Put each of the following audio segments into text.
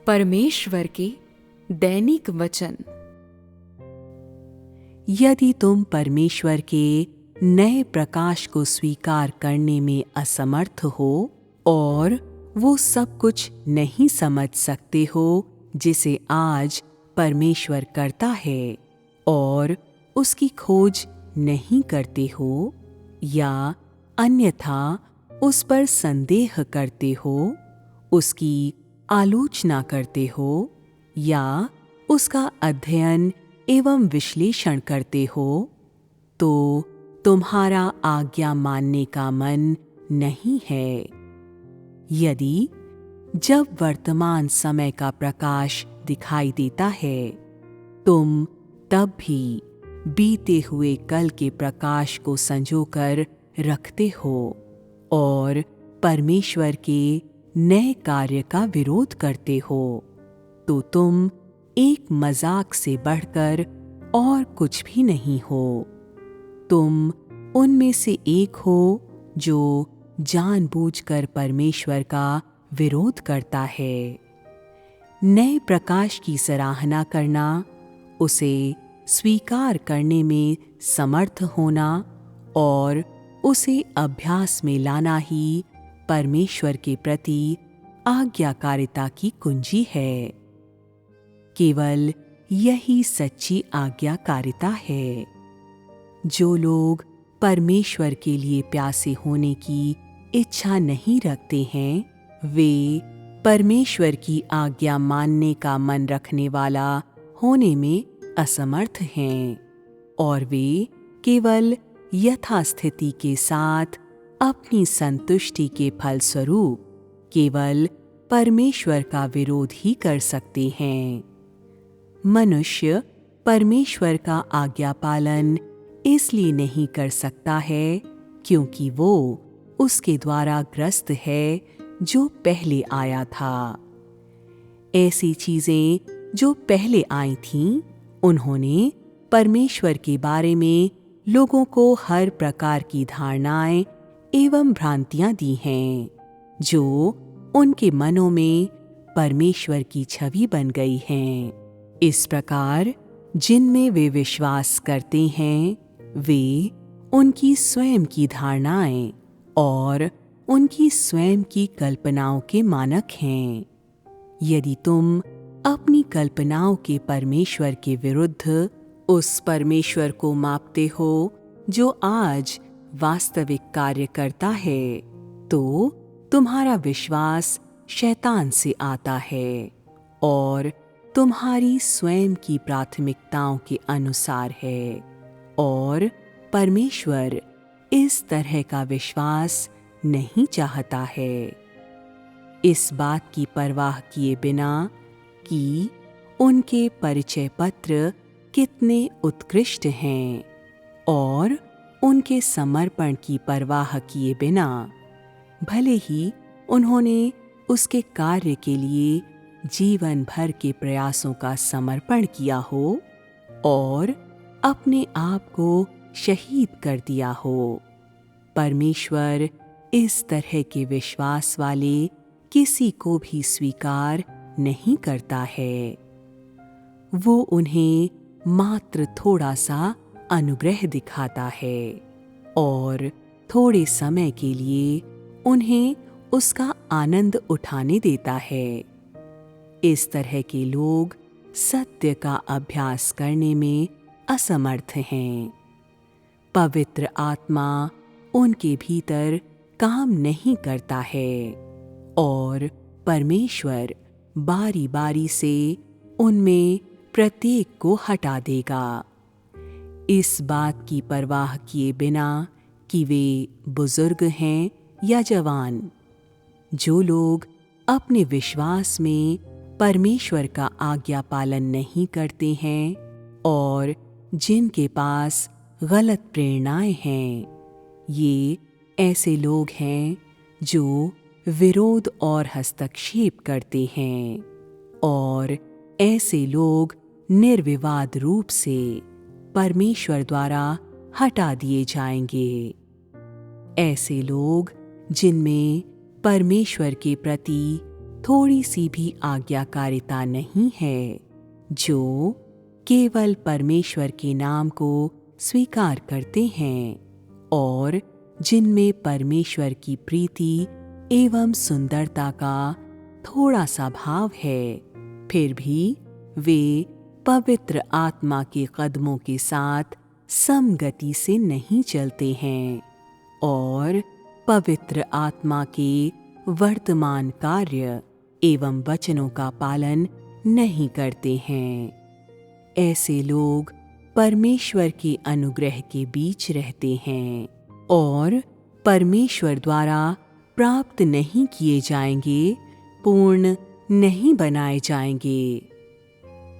परमेश्वर के दैनिक वचन। यदि तुम परमेश्वर के नए प्रकाश को स्वीकार करने में असमर्थ हो और वो सब कुछ नहीं समझ सकते हो जिसे आज परमेश्वर करता है और उसकी खोज नहीं करते हो, या अन्यथा उस पर संदेह करते हो, उसकी आलोचना करते हो या उसका अध्ययन एवं विश्लेषण करते हो, तो तुम्हारा आज्ञा मानने का मन नहीं है। यदि जब वर्तमान समय का प्रकाश दिखाई देता है, तुम तब भी बीते हुए कल के प्रकाश को संजोकर रखते हो और परमेश्वर के नए कार्य का विरोध करते हो, तो तुम एक मजाक से बढ़कर और कुछ भी नहीं हो। तुम उनमें से एक हो जो जानबूझकर परमेश्वर का विरोध करता है। नए प्रकाश की सराहना करना, उसे स्वीकार करने में समर्थ होना और उसे अभ्यास में लाना ही परमेश्वर के प्रति आज्ञाकारिता की कुंजी है। केवल यही सच्ची आज्ञाकारिता है। जो लोग परमेश्वर के लिए प्यासे होने की इच्छा नहीं रखते हैं, वे परमेश्वर की आज्ञा मानने का मन रखने वाला होने में असमर्थ हैं और वे केवल यथास्थिति के साथ अपनी संतुष्टि के फलस्वरूप केवल परमेश्वर का विरोध ही कर सकते हैं। मनुष्य परमेश्वर का आज्ञा पालन इसलिए नहीं कर सकता है क्योंकि वो उसके द्वारा ग्रस्त है जो पहले आया था। ऐसी चीजें जो पहले आई थीं, उन्होंने परमेश्वर के बारे में लोगों को हर प्रकार की धारणाएं एवं भ्रांतियां दी हैं, जो उनके मनों में परमेश्वर की छवि बन गई हैं। इस प्रकार जिनमें वे विश्वास करते हैं, वे उनकी स्वयं की धारणाएं और उनकी स्वयं की कल्पनाओं के मानक हैं। यदि तुम अपनी कल्पनाओं के परमेश्वर के विरुद्ध उस परमेश्वर को मापते हो जो आज वास्तविक कार्य करता है, तो तुम्हारा विश्वास शैतान से आता है और तुम्हारी स्वयं की प्राथमिकताओं के अनुसार है, और परमेश्वर इस तरह का विश्वास नहीं चाहता है। इस बात की परवाह किए बिना कि उनके परिचय पत्र कितने उत्कृष्ट हैं और उनके समर्पण की परवाह किए बिना, भले ही उन्होंने उसके कार्य के लिए जीवन भर के प्रयासों का समर्पण किया हो और अपने आप को शहीद कर दिया हो, परमेश्वर इस तरह के विश्वास वाले किसी को भी स्वीकार नहीं करता है। वो उन्हें मात्र थोड़ा सा अनुग्रह दिखाता है और थोड़े समय के लिए उन्हें उसका आनंद उठाने देता है। इस तरह के लोग सत्य का अभ्यास करने में असमर्थ हैं। पवित्र आत्मा उनके भीतर काम नहीं करता है और परमेश्वर बारी बारी से उनमें प्रत्येक को हटा देगा, इस बात की परवाह किए बिना कि वे बुजुर्ग हैं या जवान। जो लोग अपने विश्वास में परमेश्वर का आज्ञा पालन नहीं करते हैं और जिनके पास गलत प्रेरणाएं हैं, ये ऐसे लोग हैं जो विरोध और हस्तक्षेप करते हैं, और ऐसे लोग निर्विवाद रूप से परमेश्वर द्वारा हटा दिए जाएंगे। ऐसे लोग जिनमें परमेश्वर के प्रति थोड़ी सी भी आज्ञाकारिता नहीं है, जो केवल परमेश्वर के नाम को स्वीकार करते हैं और जिनमें परमेश्वर की प्रीति एवं सुंदरता का थोड़ा सा भाव है, फिर भी वे पवित्र आत्मा के कदमों के साथ समगति से नहीं चलते हैं और पवित्र आत्मा के वर्तमान कार्य एवं वचनों का पालन नहीं करते हैं। ऐसे लोग परमेश्वर के अनुग्रह के बीच रहते हैं और परमेश्वर द्वारा प्राप्त नहीं किए जाएंगे, पूर्ण नहीं बनाए जाएंगे।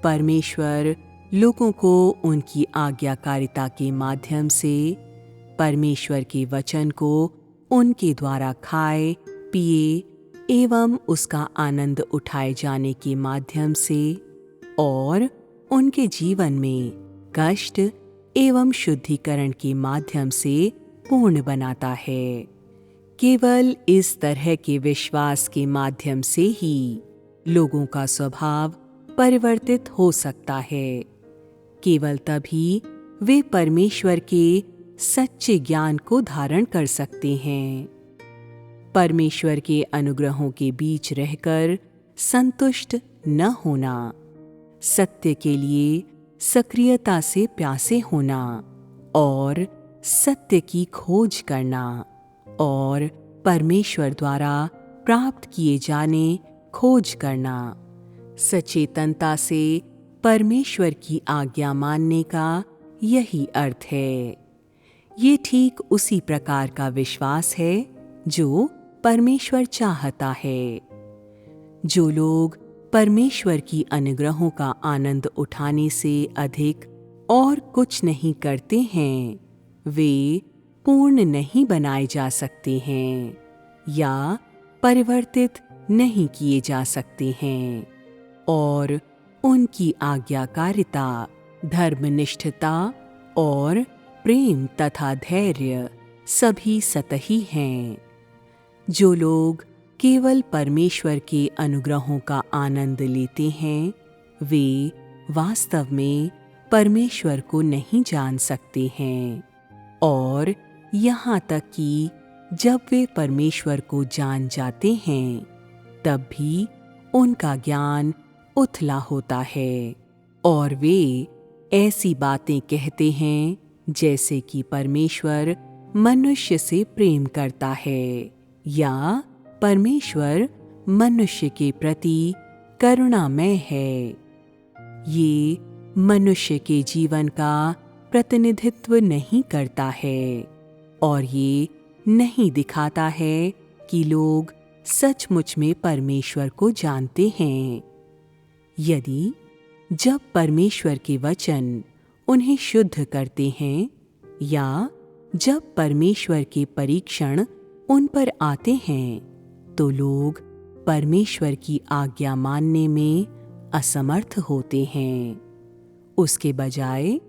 परमेश्वर लोगों को उनकी आज्ञाकारिता के माध्यम से परमेश्वर के वचन को उनके द्वारा खाए पिए एवं उसका आनंद उठाए जाने के माध्यम से और उनके जीवन में कष्ट एवं शुद्धिकरण के माध्यम से पूर्ण बनाता है। केवल इस तरह के विश्वास के माध्यम से ही लोगों का स्वभाव परिवर्तित हो सकता है। केवल तभी वे परमेश्वर के सच्चे ज्ञान को धारण कर सकते हैं। परमेश्वर के अनुग्रहों के बीच रहकर संतुष्ट न होना, सत्य के लिए सक्रियता से प्यासे होना और सत्य की खोज करना और परमेश्वर द्वारा प्राप्त किए जाने खोज करना, सचेतनता से परमेश्वर की आज्ञा मानने का यही अर्थ है। ये ठीक उसी प्रकार का विश्वास है जो परमेश्वर चाहता है। जो लोग परमेश्वर की अनुग्रहों का आनंद उठाने से अधिक और कुछ नहीं करते हैं, वे पूर्ण नहीं बनाए जा सकते हैं या परिवर्तित नहीं किए जा सकते हैं और उनकी आज्ञाकारिता, धर्मनिष्ठता और प्रेम तथा धैर्य सभी सतही हैं। जो लोग केवल परमेश्वर के अनुग्रहों का आनंद लेते हैं, वे वास्तव में परमेश्वर को नहीं जान सकते हैं और यहाँ तक कि जब वे परमेश्वर को जान जाते हैं, तब भी उनका ज्ञान उथला होता है और वे ऐसी बातें कहते हैं जैसे कि परमेश्वर मनुष्य से प्रेम करता है या परमेश्वर मनुष्य के प्रति करुणामय है। ये मनुष्य के जीवन का प्रतिनिधित्व नहीं करता है और ये नहीं दिखाता है कि लोग सचमुच में परमेश्वर को जानते हैं। यदि जब परमेश्वर के वचन उन्हें शुद्ध करते हैं या जब परमेश्वर के परीक्षण उन पर आते हैं, तो लोग परमेश्वर की आज्ञा मानने में असमर्थ होते हैं। उसके बजाय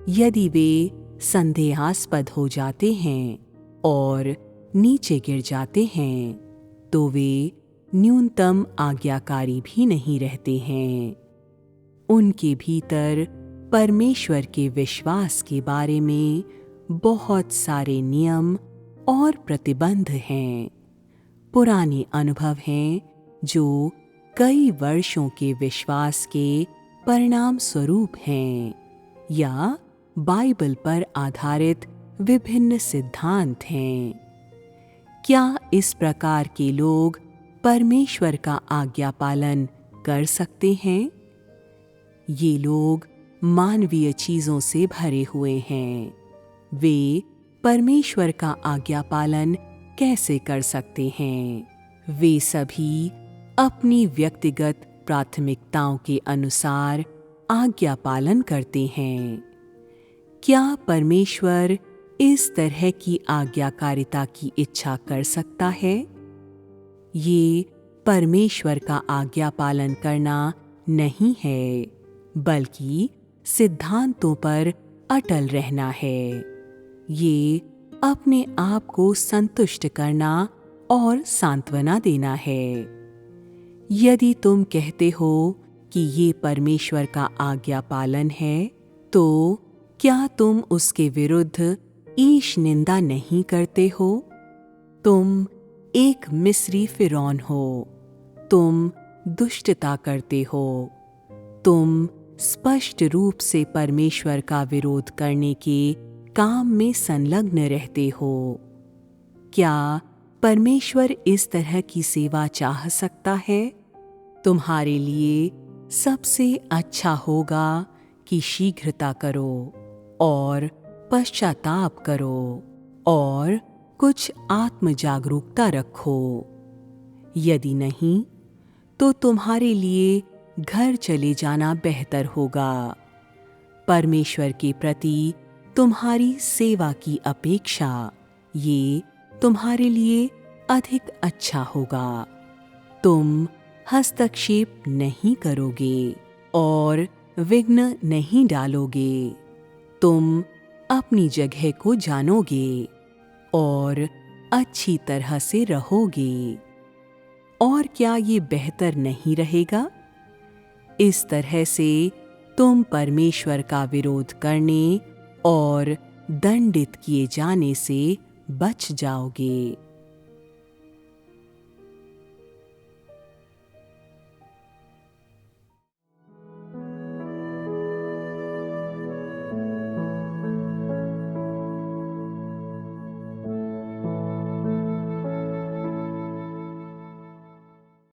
यदि वे संदेहास्पद हो जाते हैं और नीचे गिर जाते हैं, तो वे न्यूनतम आज्ञाकारी भी नहीं रहते हैं। उनके भीतर परमेश्वर के विश्वास के बारे में बहुत सारे नियम और प्रतिबंध हैं। पुराने अनुभव हैं जो कई वर्षों के विश्वास के परिणाम स्वरूप हैं या बाइबल पर आधारित विभिन्न सिद्धांत हैं। क्या इस प्रकार के लोग परमेश्वर का आज्ञा पालन कर सकते हैं? ये लोग मानवीय चीजों से भरे हुए हैं। वे परमेश्वर का आज्ञा पालन कैसे कर सकते हैं? वे सभी अपनी व्यक्तिगत प्राथमिकताओं के अनुसार आज्ञा पालन करते हैं। क्या परमेश्वर इस तरह की आज्ञाकारिता की इच्छा कर सकता है? ये परमेश्वर का आज्ञा पालन करना नहीं है, बल्कि सिद्धांतों पर अटल रहना है। ये अपने आप को संतुष्ट करना और सांत्वना देना है। यदि तुम कहते हो कि ये परमेश्वर का आज्ञा पालन है, तो क्या तुम उसके विरुद्ध ईश निंदा नहीं करते हो? तुम एक मिस्री फिरौन हो। तुम दुष्टता करते हो। तुम स्पष्ट रूप से परमेश्वर का विरोध करने के काम में संलग्न रहते हो। क्या परमेश्वर इस तरह की सेवा चाह सकता है? तुम्हारे लिए सबसे अच्छा होगा कि शीघ्रता करो और पश्चाताप करो और कुछ आत्म जागरूकता रखो। यदि नहीं, तो तुम्हारे लिए घर चले जाना बेहतर होगा। परमेश्वर के प्रति तुम्हारी सेवा की अपेक्षा ये तुम्हारे लिए अधिक अच्छा होगा। तुम हस्तक्षेप नहीं करोगे और विघ्न नहीं डालोगे। तुम अपनी जगह को जानोगे और अच्छी तरह से रहोगे। और क्या ये बेहतर नहीं रहेगा? इस तरह से तुम परमेश्वर का विरोध करने और दंडित किए जाने से बच जाओगे।